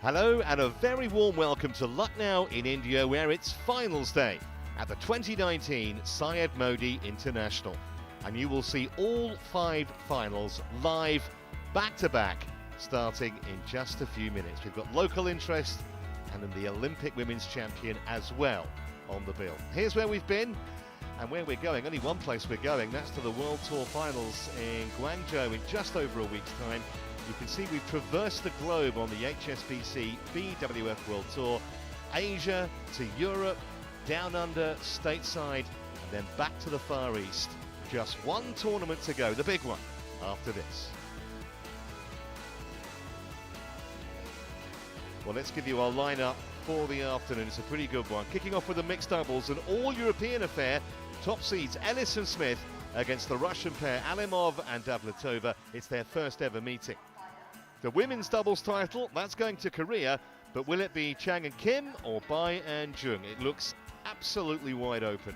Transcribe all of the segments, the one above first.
Hello and a very warm welcome to Lucknow in India, where it's finals day at the 2019 Syed Modi International. And you will see all 5 finals live, back to back, starting in just a few minutes. We've got local interest and then the Olympic women's champion as well on the bill. Here's where we've been and where we're going. Only one place we're going, that's to the World Tour finals in Guangzhou in just over a week's time. You can see we've traversed the globe on the HSBC BWF World Tour, Asia to Europe, down under, stateside, and then back to the Far East. Just one tournament to go, the big one, after this. Well, let's give you our lineup for the afternoon. It's a pretty good one. Kicking off with the mixed doubles, an all-European affair. Top seeds ELLIS and Smith against the Russian pair ALIMOV and DAVLETOVA. It's their first ever meeting. The women's doubles title, that's going to Korea, but will it be Chang and Kim or Bai and Jung? It looks absolutely wide open.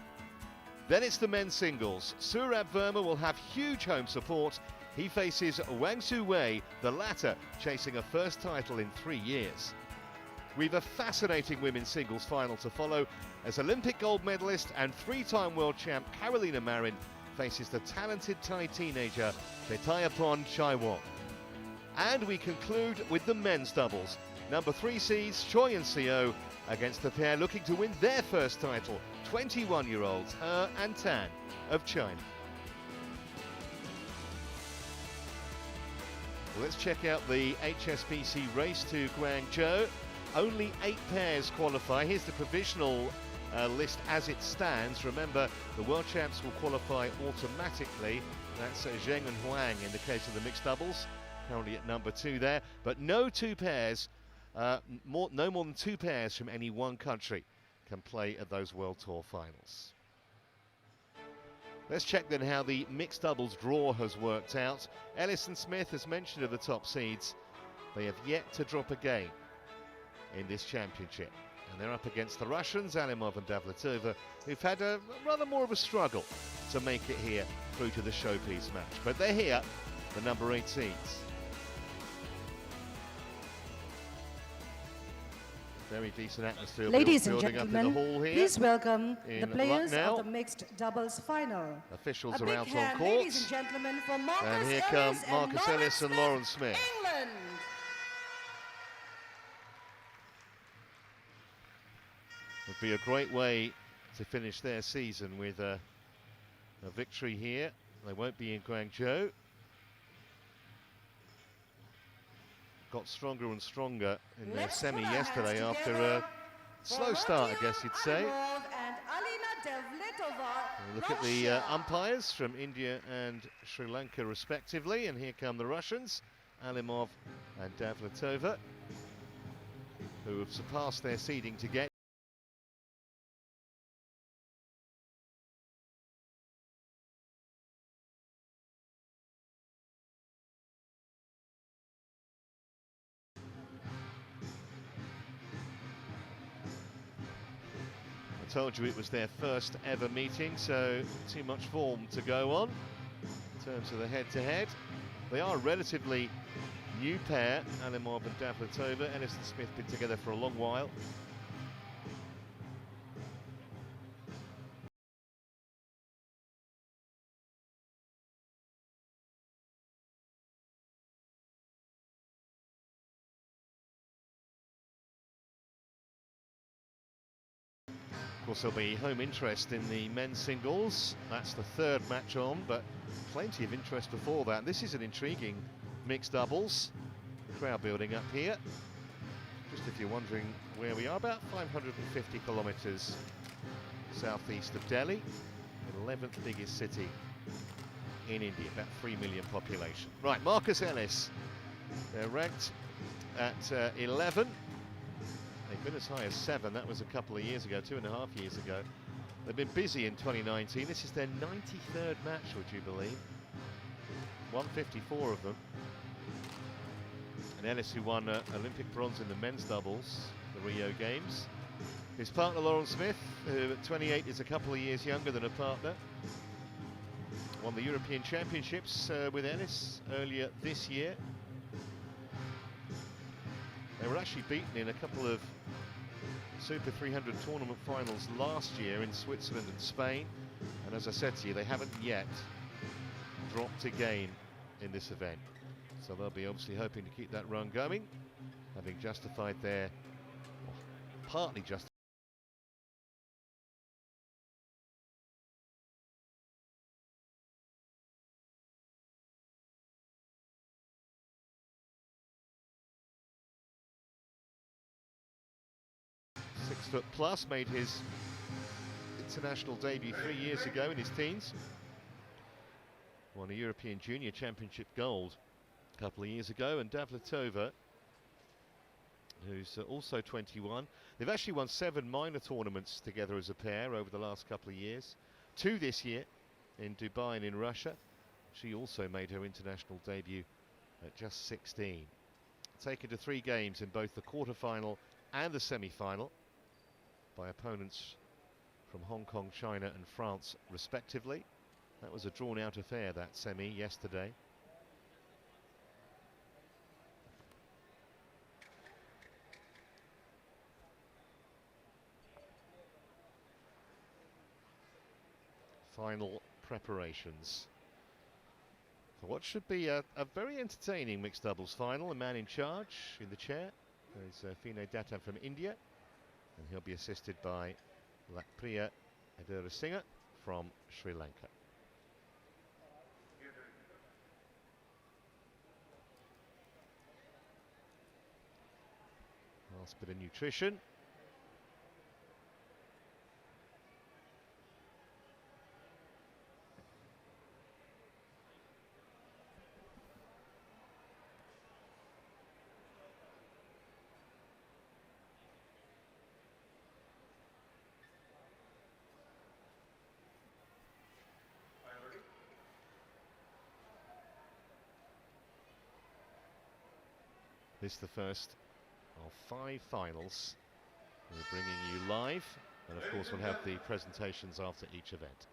Then it's the men's singles. Surab Verma will have huge home support. He faces Wang Su Wei, the latter chasing a first title in 3 years. We've a fascinating women's singles final to follow as Olympic gold medalist and 3-time world champ Carolina Marin faces the talented Thai teenager Betayapon Chaiwon. And we conclude with the men's doubles. Number 3 seeds Choi and Seo against the pair looking to win their first title, 21-year-olds He and Tan of China. Well, let's check out the HSBC race to Guangzhou. Only 8 pairs qualify. Here's the provisional list as it stands. Remember, the world champs will qualify automatically. That's Zheng and Huang in the case of the mixed doubles. Currently at number 2 there, but no two pairs, no more than 2 pairs from any one country can play at those World Tour finals. Let's check then how the mixed doubles draw has worked out. ELLIS and Smith, as mentioned, are the top seeds. They have yet to drop a game in this championship, and they're up against the Russians, ALIMOV and DAVLETOVA, who've had a rather more of a struggle to make it here through to the showpiece match. But they're here, the number 8 seeds. Very decent atmosphere. Ladies and building up in gentlemen, the hall here. please welcome the players Lucknow. of the mixed doubles final. Officials A are big out hand, on court. ladies and gentlemen, for Marcus And here Ellis come Marcus and Ellis and Lawrence Smith. England. Would be a great way to finish their season with a victory here. They won't be in Guangzhou. Got stronger and stronger in their semi yesterday after a slow start, I guess you'd say. Look at the umpires from India and Sri Lanka respectively, and here come the Russians, ALIMOV and DAVLETOVA, who have surpassed their seeding to get. I told you it was their first ever meeting, so too much form to go on in terms of the head-to-head. They are a relatively new pair, ALIMOV and DAVLETOVA. Ellis and Smith been together for a long while. Of course, there'll be home interest in the men's singles. That's the 3rd match on, but plenty of interest before that. This is an intriguing mixed doubles. Crowd building up here. Just if you're wondering where we are, about 550 kilometres southeast of Delhi, the 11th biggest city in India, about 3 million population. Right, Marcus Ellis. They're ranked at 11. They've been as high as 7, that was a couple of years ago, 2.5 years ago. They've been busy in 2019, this is their 93rd match, would you believe? 154 of them. And Ellis, who won Olympic bronze in the men's doubles, the Rio Games. His partner Lawrence Smith, who at 28 is a couple of years younger than a partner. Won the European Championships with Ellis earlier this year. They were actually actually beaten in a couple of Super 300 tournament finals last year in Switzerland and Spain. And as I said to you, they haven't yet dropped a game in this event. So they'll be obviously hoping to keep that run going, having justified their, well, partly justified. +6 made his international debut 3 years ago in his teens. Won a European Junior Championship gold a couple of years ago, and Davletova, who's also 21. They've actually won 7 minor tournaments together as a pair over the last couple of years. 2 this year in Dubai and in Russia. She also made her international debut at just 16. Taken to 3 games in both the quarter-final and the semi-final by opponents from Hong Kong, China and France respectively. That was a drawn-out affair, that semi, yesterday. Final preparations for what should be a very entertaining mixed doubles final. A man in charge in the chair is Fine Datta from India, and he'll be assisted by Lakpriya Edurasinghe from Sri Lanka. Last bit of nutrition. This is the first of 5 finals. We're bringing you live, and of course we'll have the presentations after each event.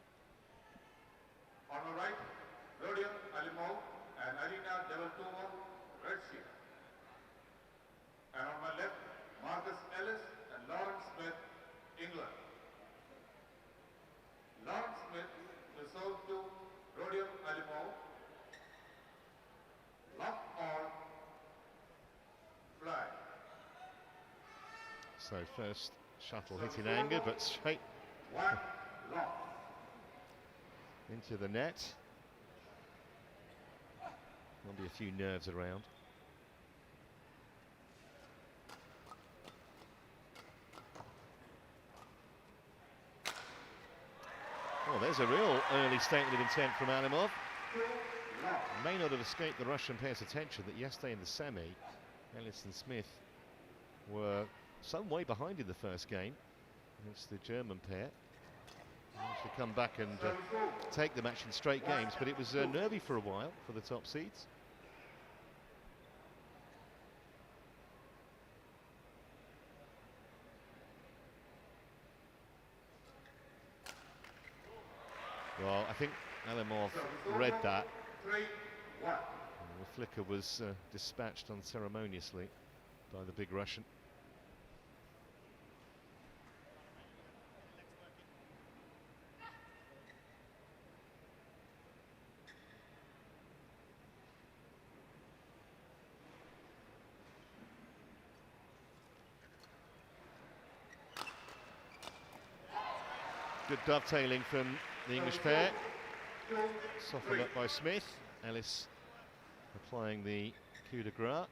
On my right, ALIMOV and DAVLETOVA, Russia. And on my left, ELLIS and Lawrence Smith, England. Lawrence Smith will serve to ALIMOV. Lock on fly. So first shuttle hitting anger, but straight into the net. There'll be a few nerves around. Well, there's a real early statement of intent from ALIMOV. May not have escaped the Russian pair's attention that yesterday in the semi, Ellis and Smith were some way behind in the first game against the German pair. Managed to come back and take the match in straight games, but it was nervy for a while for the top seeds. Well, I think ALIMOV read that. And the flicker was dispatched unceremoniously by the big Russian. Good dovetailing from the English pair. Softened up by Smith. Ellis applying the coup de grace.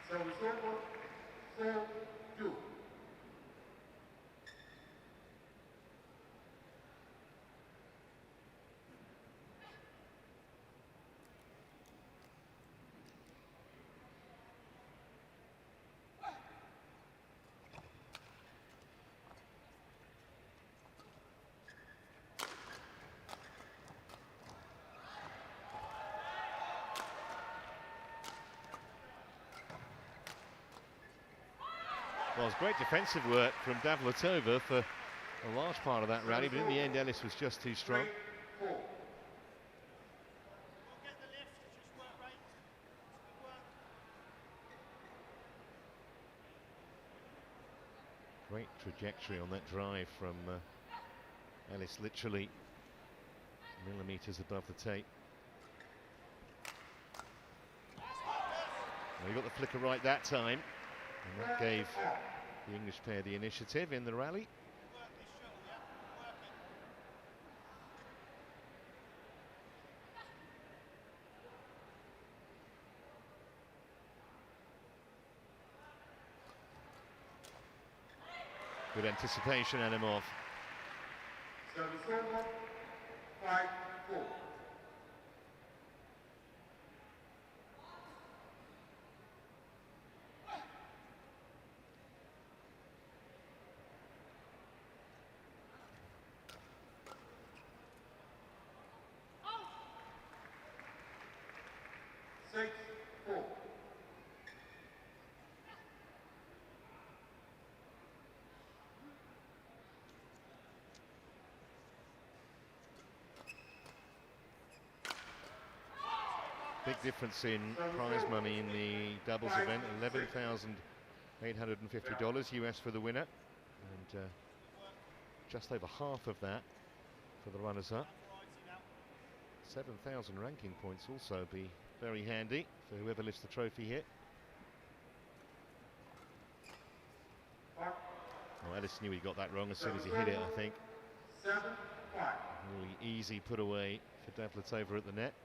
Service over, 4-2. Well, it's great defensive work from Davletova for a large part of that rally, but in the end, Ellis was just too strong. Great trajectory on that drive from Ellis, literally millimetres above the tape. Well, he got the flicker right that time, and that gave the English pair the initiative in the rally. Good anticipation, ALIMOV. Service over, 5-4. Six, 4. Big difference in prize money in the doubles event, $11,850 US for the winner, and just over half of that for the runners-up. 7,000 ranking points also be very handy for whoever lifts the trophy here. Well, Ellis knew he got that wrong as soon as he hit it, I think. 7-5. Really easy put away for Davletova at the net.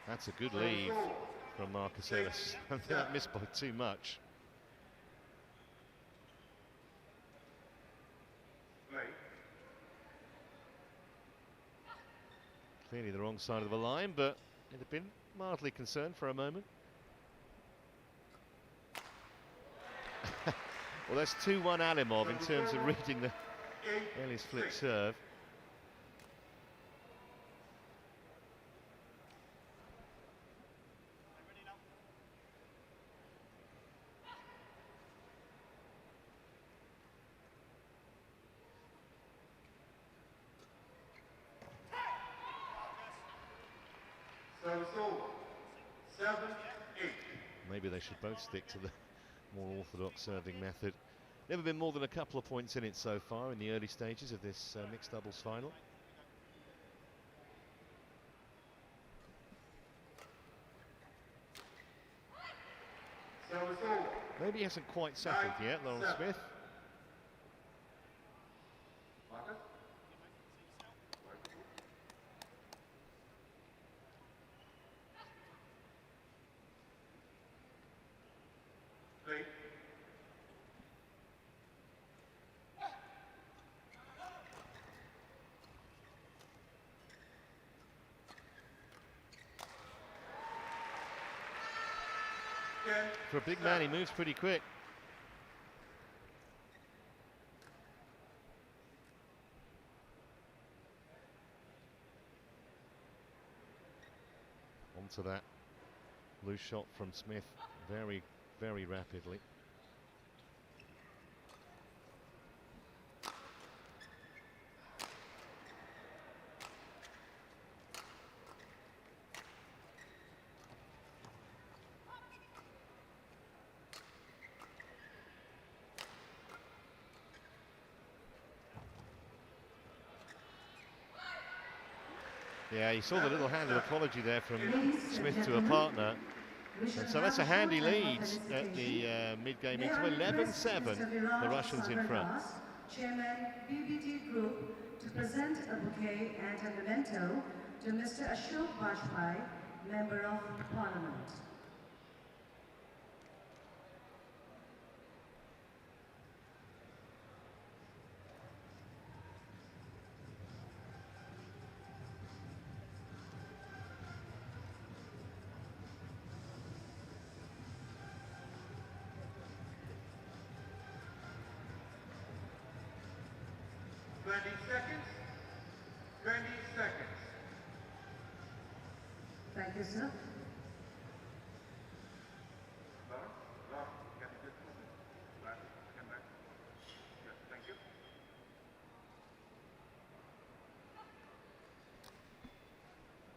That's a good lead from Marcus Ellis. I think that missed by too much. Clearly the wrong side of the line, but it had been mildly concerned for a moment. Well, that's 2-1 ALIMOV in terms of reading the Ellis flick serve. Service over, 7-8. Maybe they should both stick to the more orthodox serving method. Never been more than a couple of points in it so far in the early stages of this mixed doubles final. Service over. Maybe he hasn't quite settled yet, Lawrence Smith. Marcus. Play. For a big man, he moves pretty quick. Onto that loose shot from Smith very, very rapidly. Yeah, you saw the little handed apology there from Smith to a partner. And so that's a handy lead at the mid-game into 11-7. The Russians in front. Chairman BBT Group to present a bouquet and a memento to Mr. Ashok Bajpai, Member of Parliament. 20 seconds. 20 seconds. Thank you, sir. Lawrence, can you just move it? Back, come back. Yes, thank you.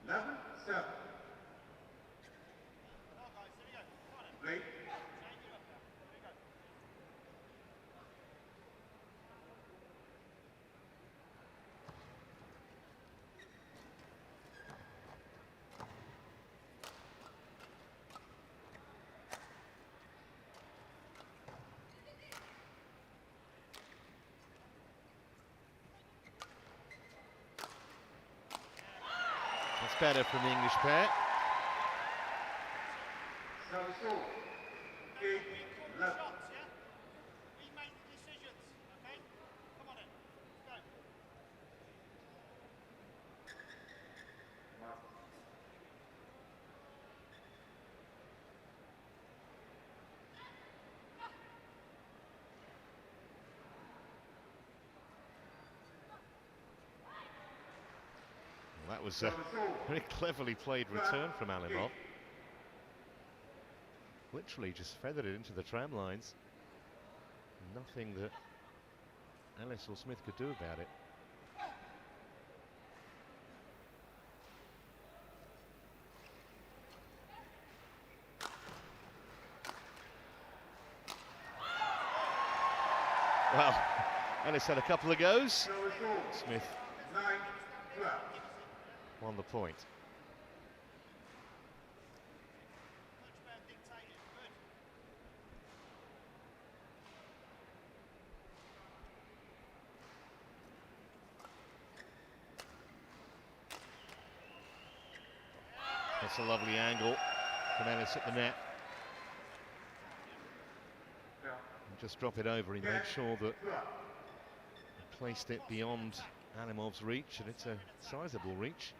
Level 7. Break. That's better from the English pair. Service over. 8 left. We make the decisions, okay? Come on in. Let's go. Well, that was a very cleverly played return from ALIMOV. Literally just feathered it into the tram lines. Nothing that Ellis or Smith could do about it. Well, Ellis had a couple of goes. Smith 9-12. won the point. That's a lovely angle from Ellis at the net. And just drop it over. He made sure that he placed it beyond ALIMOV's reach, and it's a sizable reach.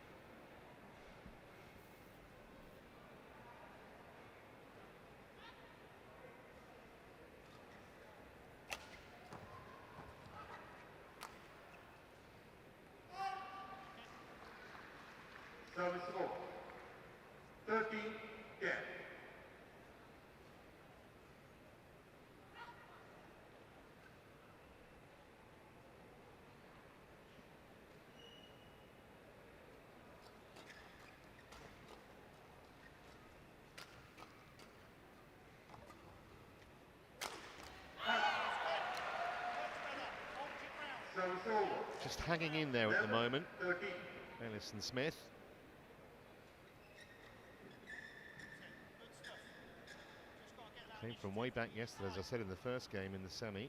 Service over. 13-10. Service over. Just hanging in there at the moment, 13. Ellis and Smith. Came from way back yesterday, as I said in the first game in the semi.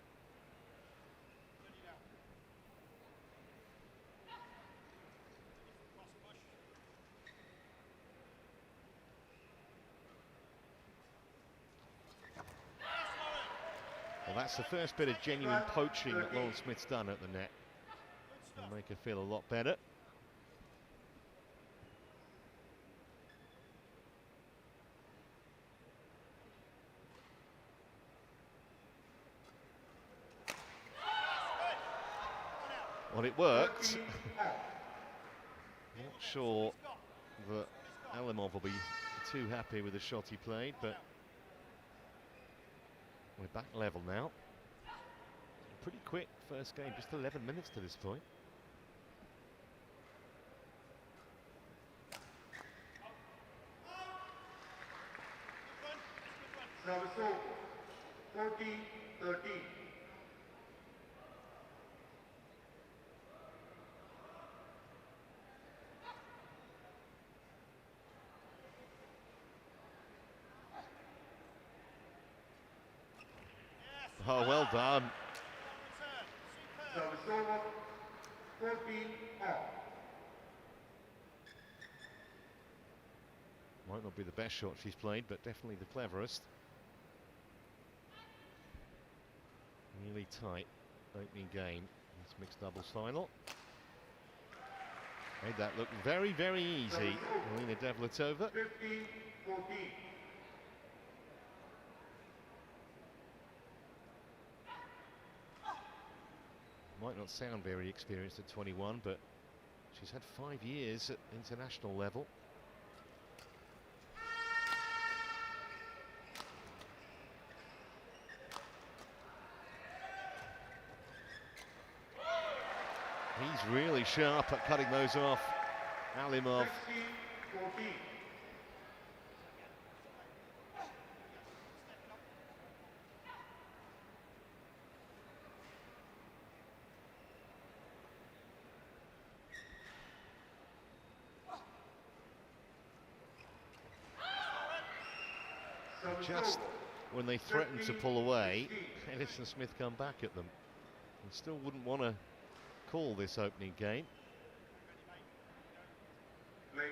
Well, that's the first bit of genuine poaching that Lawrence Smith's done at the net. Will make her feel a lot better. Well, it worked. Not sure that ALIMOV will be too happy with the shot he played, but we're back level now. Pretty quick first game, just 11 minutes to this point. Service over. 14-13. Oh, well done. Service over. 14 all. Might not be the best shot she's played, but definitely the cleverest. Really tight opening game. This mixed doubles final. Made that look very, very easy. Alina Davletova. 15-14. Might not sound very experienced at 21, but she's had 5 years at international level. He's really sharp at cutting those off, ALIMOV. 16-14. Just when they threatened to pull away, Ellis and Smith come back at them. And still wouldn't want to call this opening game. Play.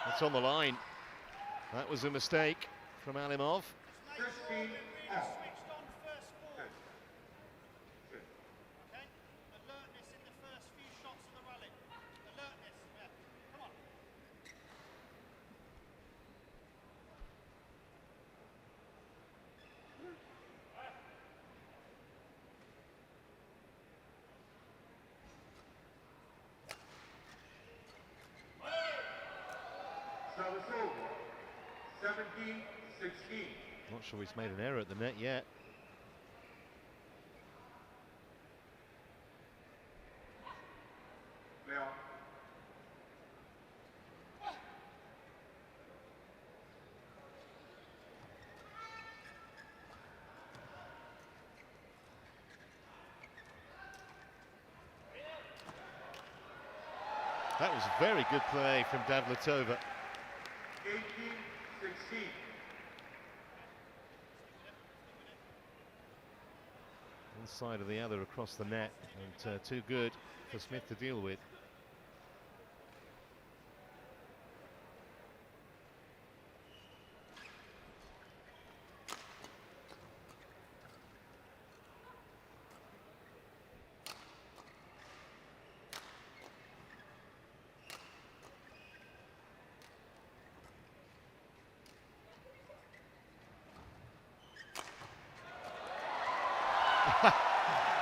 It's on the line. That was a mistake from ALIMOV. 16 off. Switched on first four. Okay? Alertness in the first few shots of the rally. Alertness. Yeah. Come on. Service over. 17-16. Not sure he's made an error at the net yet. Play on. That was very good play from DAVLETOVA. 18-16. One side or the other across the net, and too good for Smith to deal with.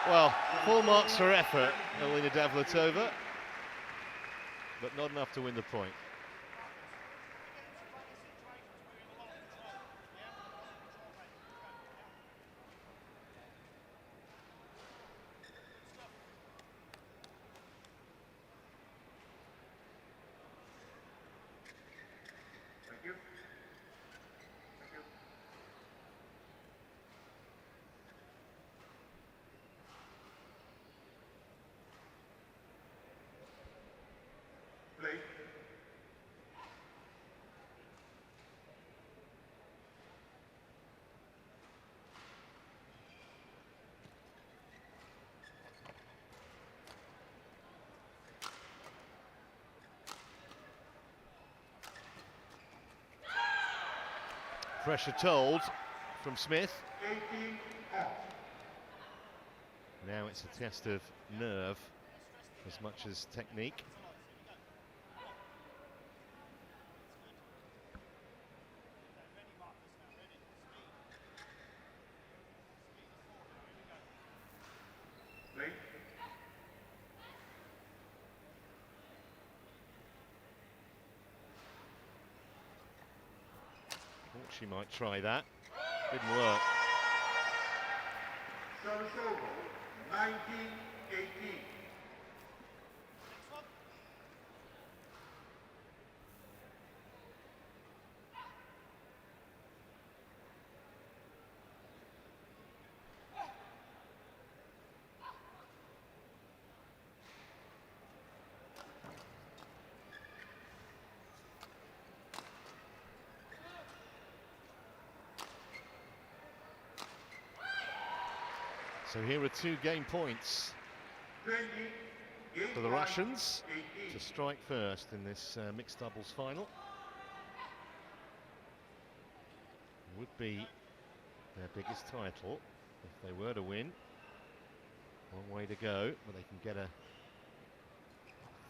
Well, full marks for effort, Elena DAVLETOVA, but not enough to win the point. Thank you. Thank you. Play. Pressure told from Smith. 18 off. Now it's a test of nerve as much as technique. Play. Thought she might try that. Didn't work. Service over. 19-18. So here are 2 game points 20. for the Russians 18. to strike first in this mixed doubles final. Would be their biggest title if they were to win. Long way to go, but they can get a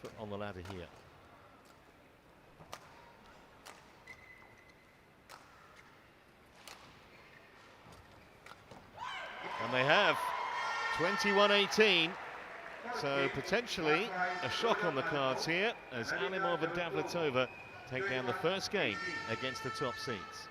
foot on the ladder here. And they have 21-18. So potentially a shock on the cards here as ALIMOV and DAVLETOVA take down the first game against the top seeds.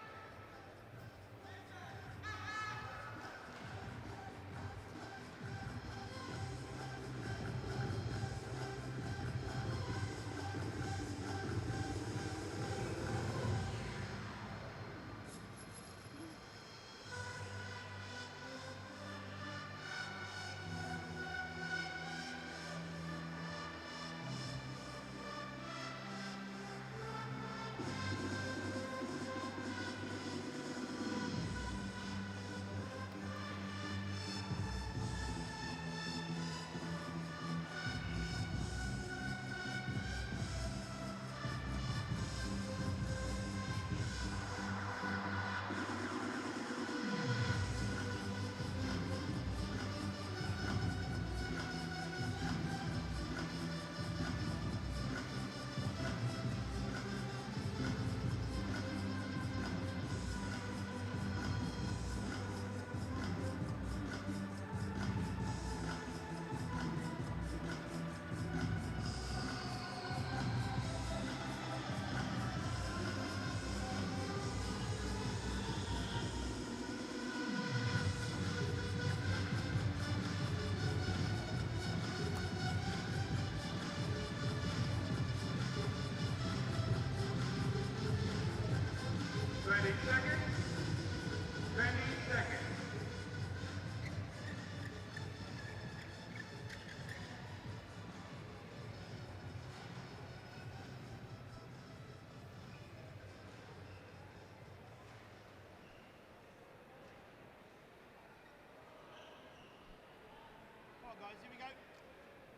Guys, here we go.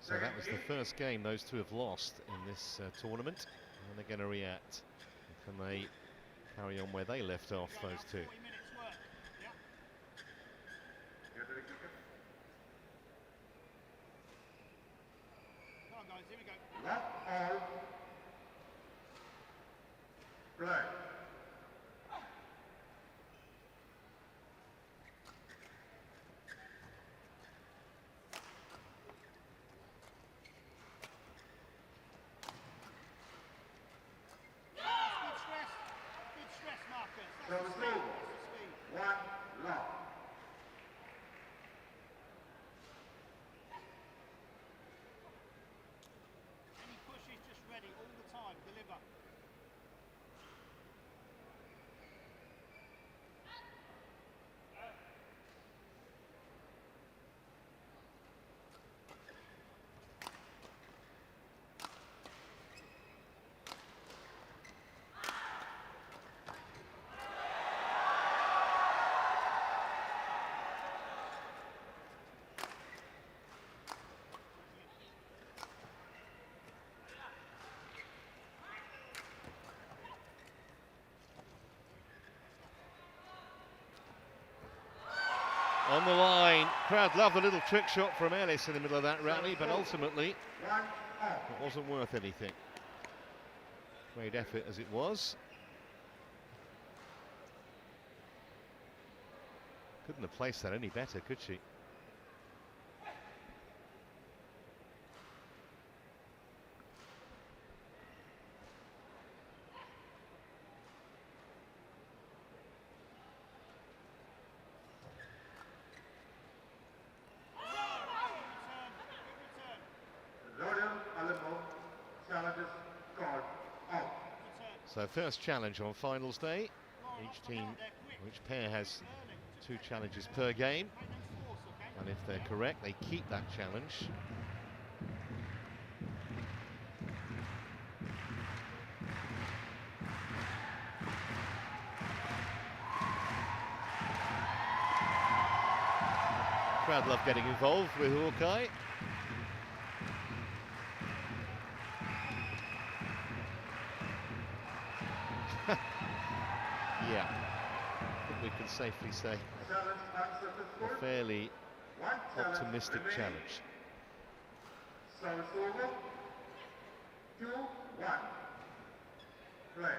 So that was the first game those two have lost in this tournament. And they're going to react. Can they carry on where they left off, those two? 40 minutes work. Yeah. Come on, guys, here we go. Left all. Play. Good stress, Marcus. So That's the it's speed. over. That's the speed. One lock. Any pushes, just ready all the time. Deliver. On the line, crowd love the little trick shot from ELLIS in the middle of that rally, but ultimately One off. it wasn't worth anything. Great effort as it was. Couldn't have placed that any better, could she? Challenges called out. So first challenge on finals day. Each team, each pair has 2 challenges per game. And if they're correct, they keep that challenge. Crowd love getting involved with Hawkeye. Yeah, I think we can safely say Challenge unsuccessful. a fairly One optimistic remaining. challenge. Service over. 2-1. Play.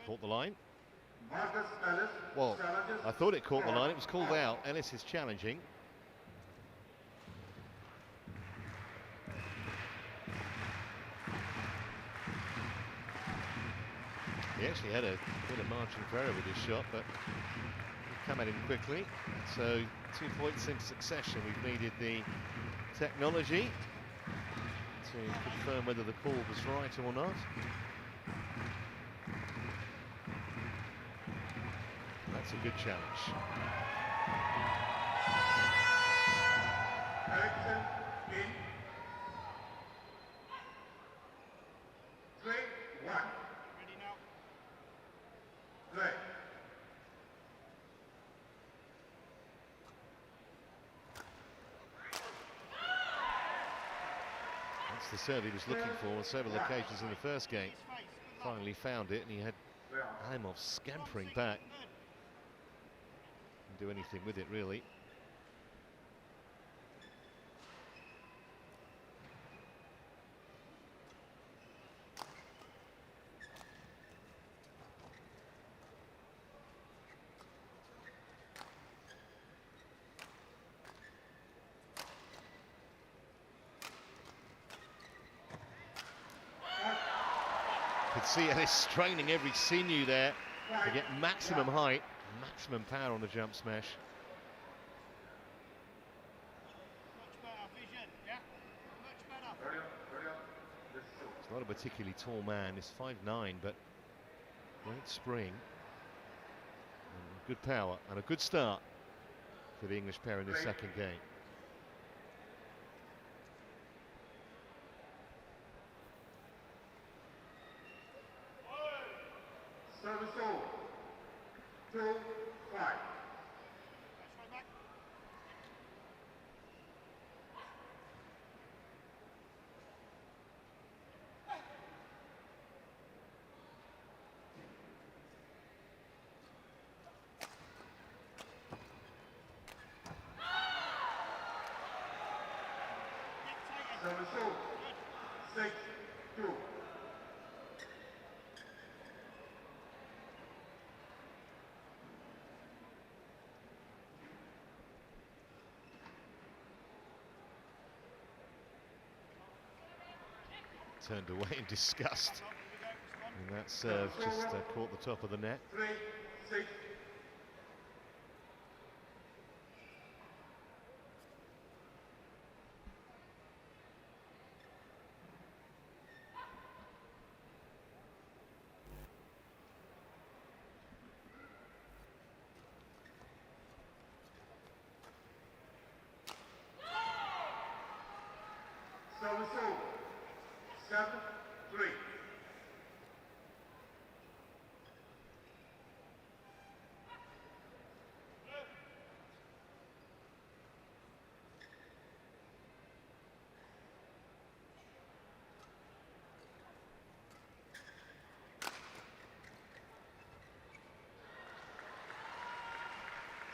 Caught the line. Marcus Ellis Well, challenges I thought it caught the for line. It was called out. out. Ellis is challenging. He actually had a bit of margin for error with his shot, but he come at him quickly. So 2 points in succession. We've needed the technology to confirm whether the call was right or not. That's a good challenge. Correction in 3-1. Ready now. Play. That's the serve he was looking for on several occasions in the first game. His face. Good luck. Finally found it, and he had Play on. ALIMOV scampering back. Didn't do anything with it, really. Could see Ellis straining every sinew there to get maximum height, maximum power on the jump smash. Much better vision, yeah? Much better. Ready on. Ready on. This is show. He's not a particularly tall man, he's 5'9", but great spring. And good power and a good start for the English pair in the second game. Service over. 2-5. Straight back. Dictated. Service over. 6-2. Turned away in disgust, Here we go. Respond. and that serve just caught the top of the net. 3-6. Service over. 7-3.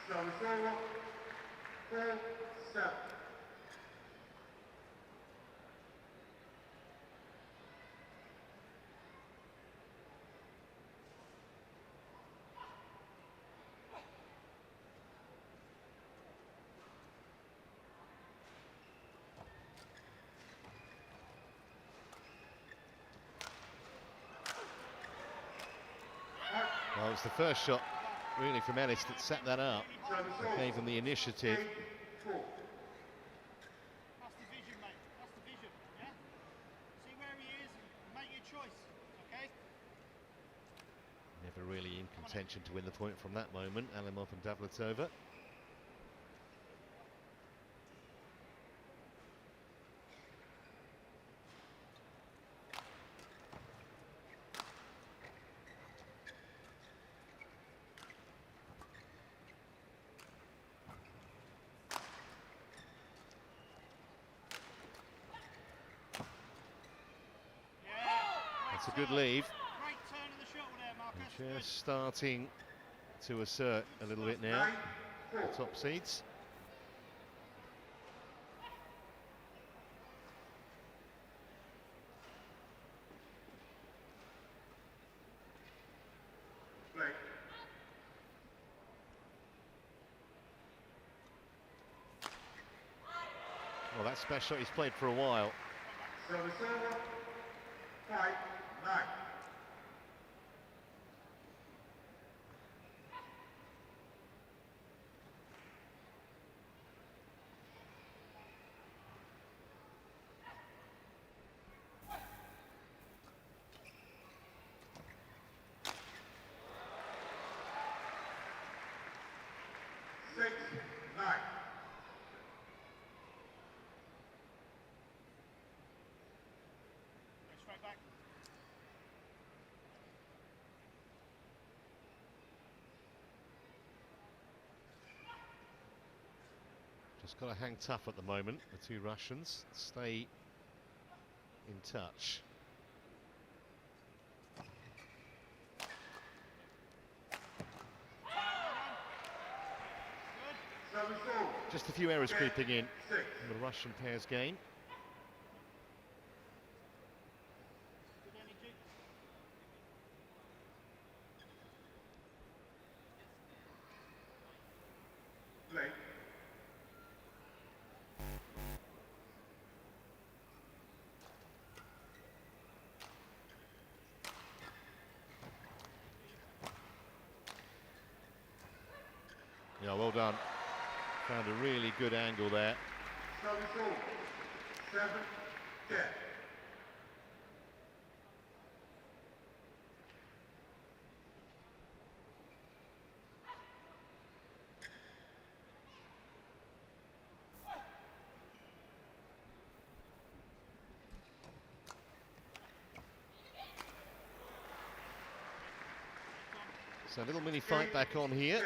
Service over. 4-7. Well, it was the first shot, really, from Ellis that set that up, Service that gave over. him the initiative. 8-4. That's the vision, mate. That's the vision, yeah? See where he is and make your choice, okay? Never really in contention to win the point from that moment, ALIMOV and DAVLETOVA. That's a good leave. Great turn of the shuttle there, Marcus. And just starting to assert a little bit now. The top seeds. Well, that special he's played for a while. Service over. 5-9. Straight back. Just got to hang tough at the moment, the two Russians. Stay in touch. Just a few errors creeping in the Russian pair's game. Good energy. Play. Yeah, well done. Found a really good angle there. Service over. 7-10. So a little mini fight back on here.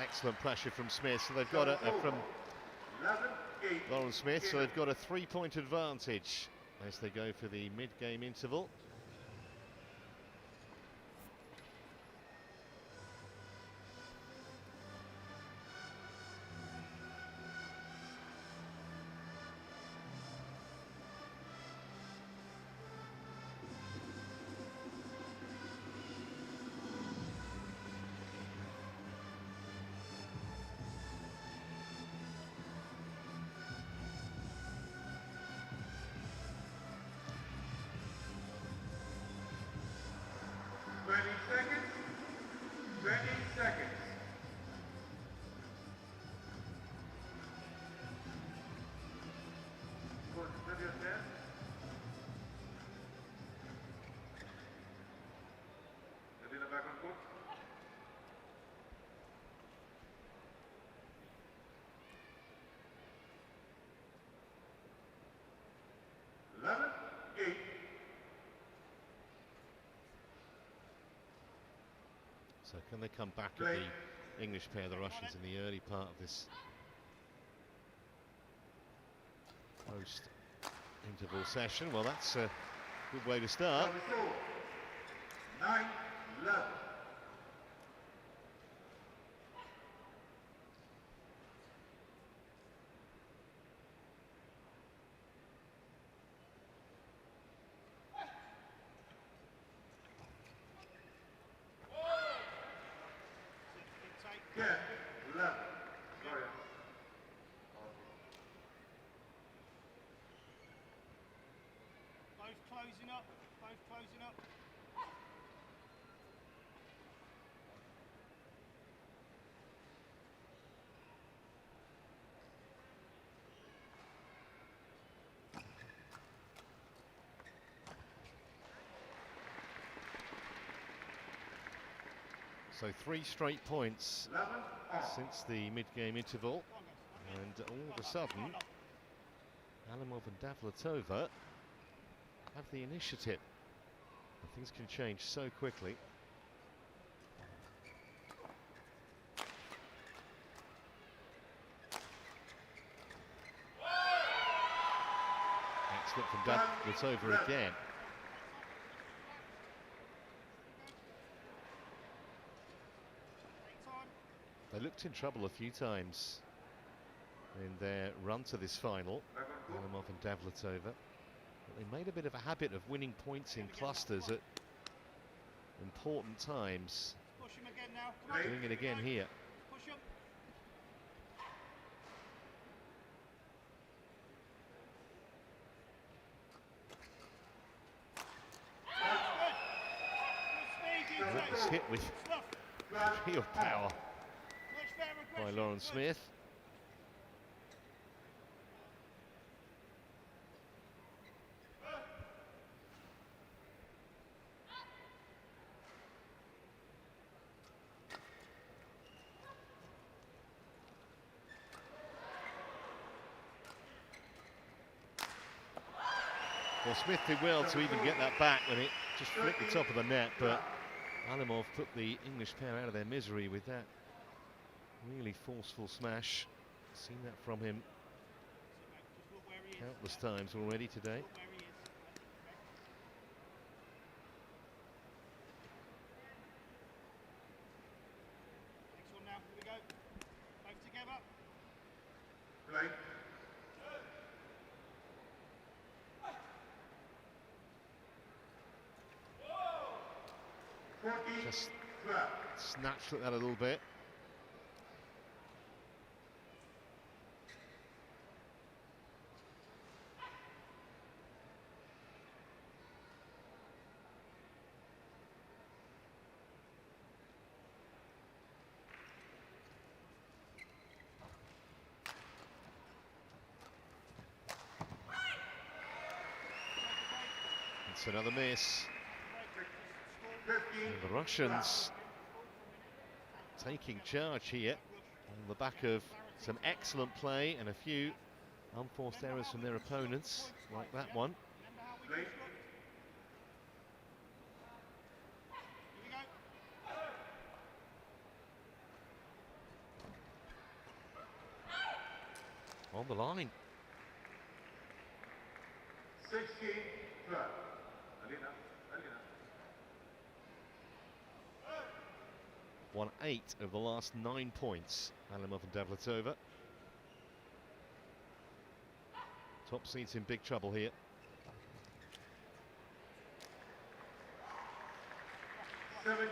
Excellent pressure from Smith, so they've got from 11-8. Lauren Smith, so they've got a 3-point advantage as they go for the mid-game interval. Back on court. So can they come back at the English pair, the Russians, in the early part of this post-interval session? Well, that's a good way to start. 9-11. Intake. 10-11. Sorry. Both closing up. Both closing up. So 3 straight points since the mid-game interval, and all of a sudden ALIMOV and DAVLETOVA have the initiative. And things can change so quickly. Excellent from DAVLETOVA again. They looked in trouble a few times in their run to this final, ALIMOV and DAVLETOVA. But they made a bit of a habit of winning points in clusters at important times. Push him again now. Come on. Doing it again here. Push him. Good. That was hit with real power by Lauren Smith. Well, Smith did well to even get that back when it just flicked the top of the net, but ALIMOV put the English pair out of their misery with that really forceful smash. Seen that from him countless times already today. Next one now. Here we go. Both together. Play. Just snatched at that a little bit. It's another miss. And the Russians taking charge here on the back of some excellent play and a few unforced errors from their opponents, like that one. On the line. 16, 12. Alina. Won 8 of the last 9 points, ALIMOV and DAVLETOVA. Top seeds in big trouble here. $17, 12.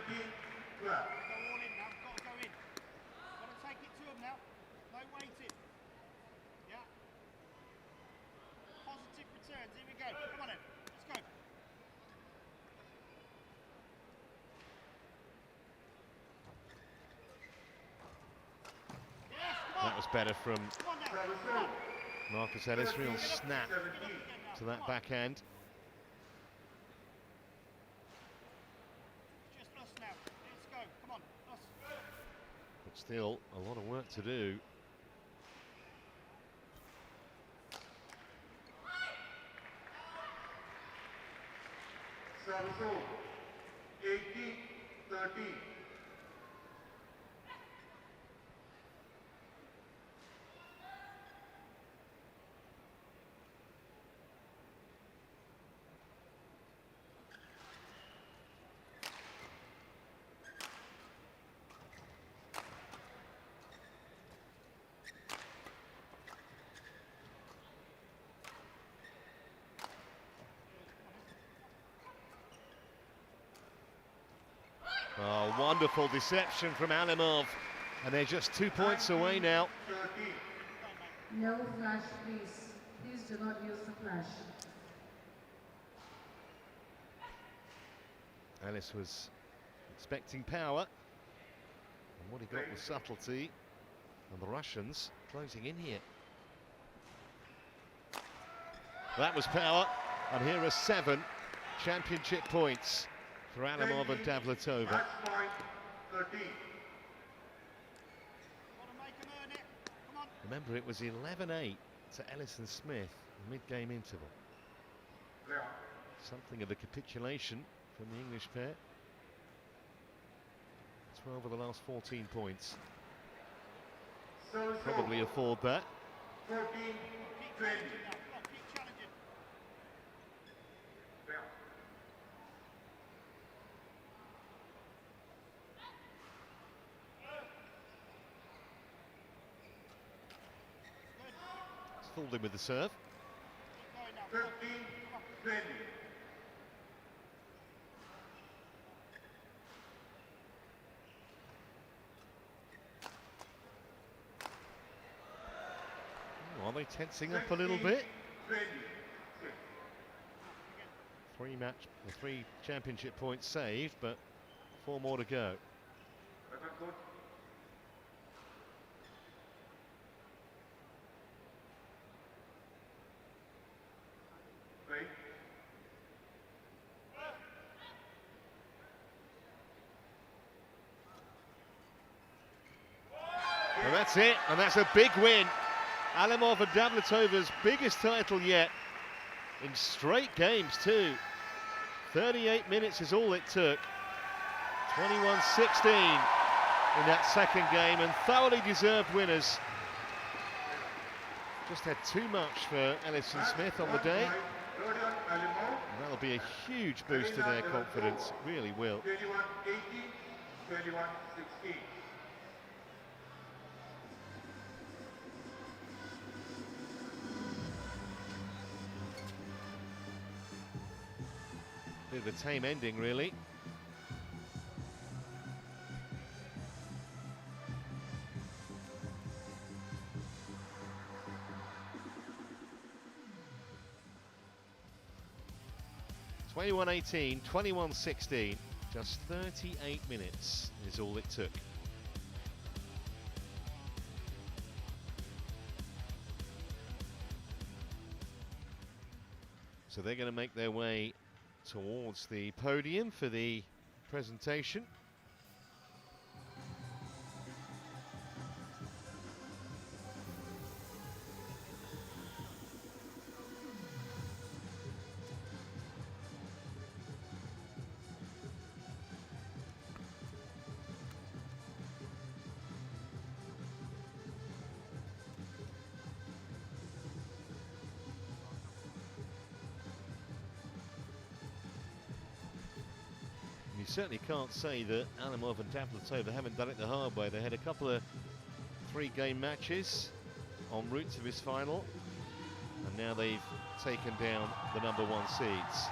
Go all in now. Got to go in. Got to take it to them now. No waiting. Yeah. Positive returns. Here we go. Come on then. Let's go. Yes, come on. That was better from Come on now. Come on. Marcus Ellis. Real snap to that backhand. Just us now. Let's go. Come on. Us. But still a lot of work to do. Service over. 18, 13. Oh, wonderful deception from ALIMOV, and they're just 2 points away now. 13. No flash, please. Please do not use the flash. Ellis was expecting power, and what he got was subtlety, and the Russians closing in here. That was power, and here are 7 championship points for ALIMOV and DAVLETOVA. Match point, Got 13. to make him earn it. Come on. Remember, it was 11-8 to Ellis and Smith, mid-game interval. Play on. Something of a capitulation from the English pair. 12 of the last 14 points. Service Probably throw. afford that. 14, Keep 20. challenging now. Come on, keep challenging. Play on. It's fooled him with the serve. Keep going now. Come on. 15, 20. Oh, are they tensing up a little bit? 20. Three championship points saved, but 4 more to go. Weapon coach. Play. And that's it, and that's a big win. ALIMOV and DAVLETOVA's biggest title yet, in straight games too. 38 minutes is all it took. 21-16 in that second game, and thoroughly deserved winners. Just had too much for Ellis and Smith on the day. And that'll be a huge boost to their confidence, it really will. 21-18, 21-16. Bit of a tame ending, really. (21-18, 21-16). Just 38 minutes is all it took. So they're going to make their way towards the podium for the presentation. You certainly can't say that ALIMOV and DAVLETOVA haven't done it the hard way. They had a couple of 3-game matches en route to this final, and now they've taken down the #1 seeds.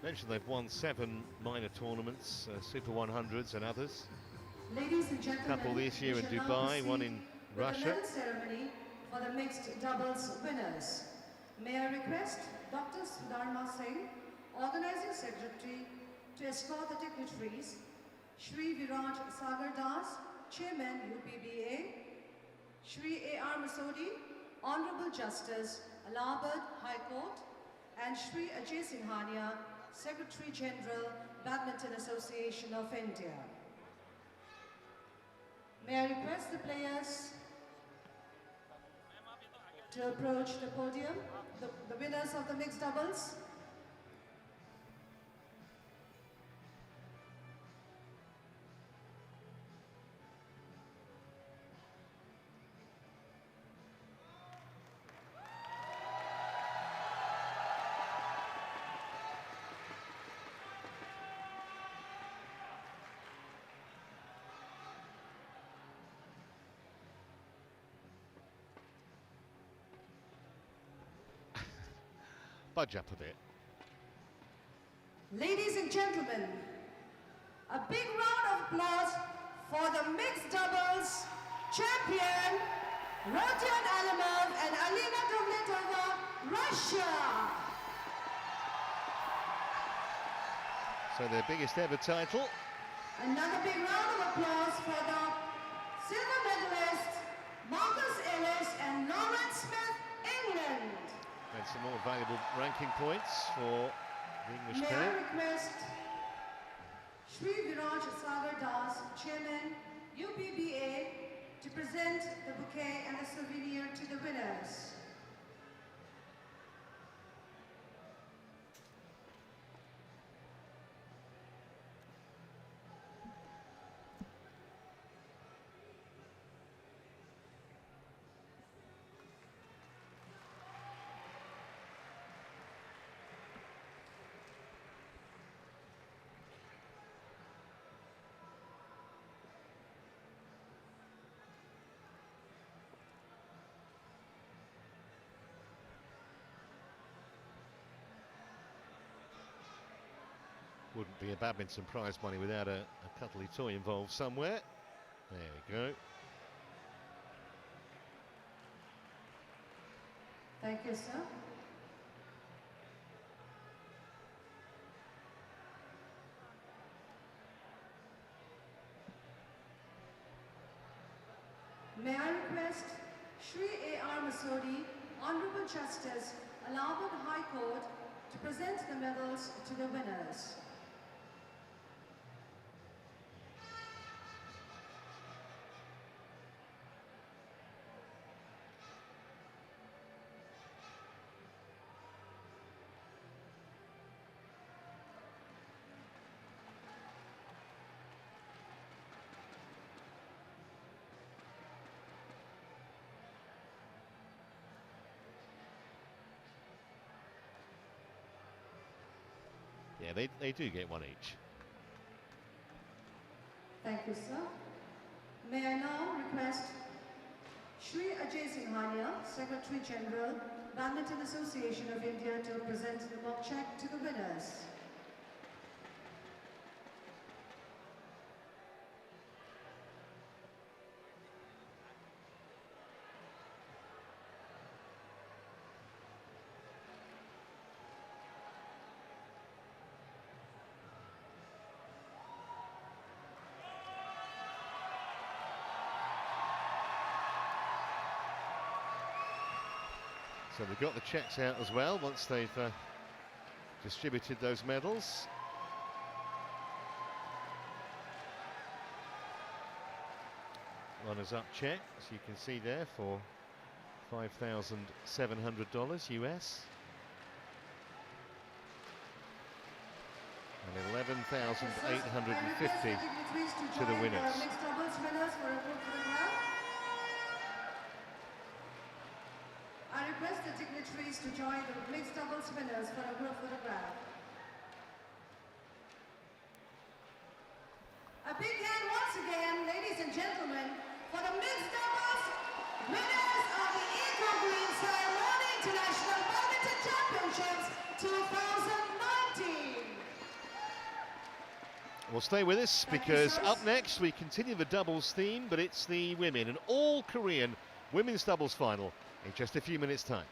Mentioned they've won 7 minor tournaments, Super 100s and others. Ladies and gentlemen, Couple this year we in shall now Dubai, one in proceed with Russia. the medal ceremony for the mixed doubles winners. May I request Dr. Sudharma Singh, Organizing Secretary, to escort the dignitaries, Shri Viraj Sagar Das, Chairman UPBA, Shri A.R. Masodi, Honorable Justice, Allahabad High Court, and Shri Ajay Singhania, Secretary General, Badminton Association of India. May I request the players to approach the podium, the winners of the mixed doubles. budge up a bit. Ladies and gentlemen, a big round of applause for the mixed doubles champion, Rodion ALIMOV and Alina DAVLETOVA, Russia. So their biggest ever title. Another big round of applause for the silver medalists, Marcus ELLIS and Lawrence Smith, England. And some more valuable ranking points for the English May I pair. request Shri Viraj Sagar Das, Chairman, UPBA, to present the bouquet and the souvenir to the winners. Wouldn't be a badminton prize money without a cuddly toy involved somewhere. There we go. Thank you, sir. May I request Shri A.R. Masodi, Honorable Justice, Allahabad High Court, to present the medals to the winners. Yeah, they do get one each. Thank you, sir. May I now request Shri Ajay Singhania, Secretary General, Badminton Association of India, to present the mock check to the winners. So they've got the checks out as well once they've distributed those medals. Runners-up check, as you can see there, for $5,700 US. And 11,850 to the winners. Mixed doubles winners for a group photograph. I request the dignitaries to join the mixed doubles winners for a group photograph. A big hand once again, ladies and gentlemen, for the mixed doubles winners of the Eco Green Ceremony International Badminton Championships 2019. Well, stay with us, because up next we continue the doubles theme, but it's the women, an all-Korean women's doubles final in just a few minutes' time.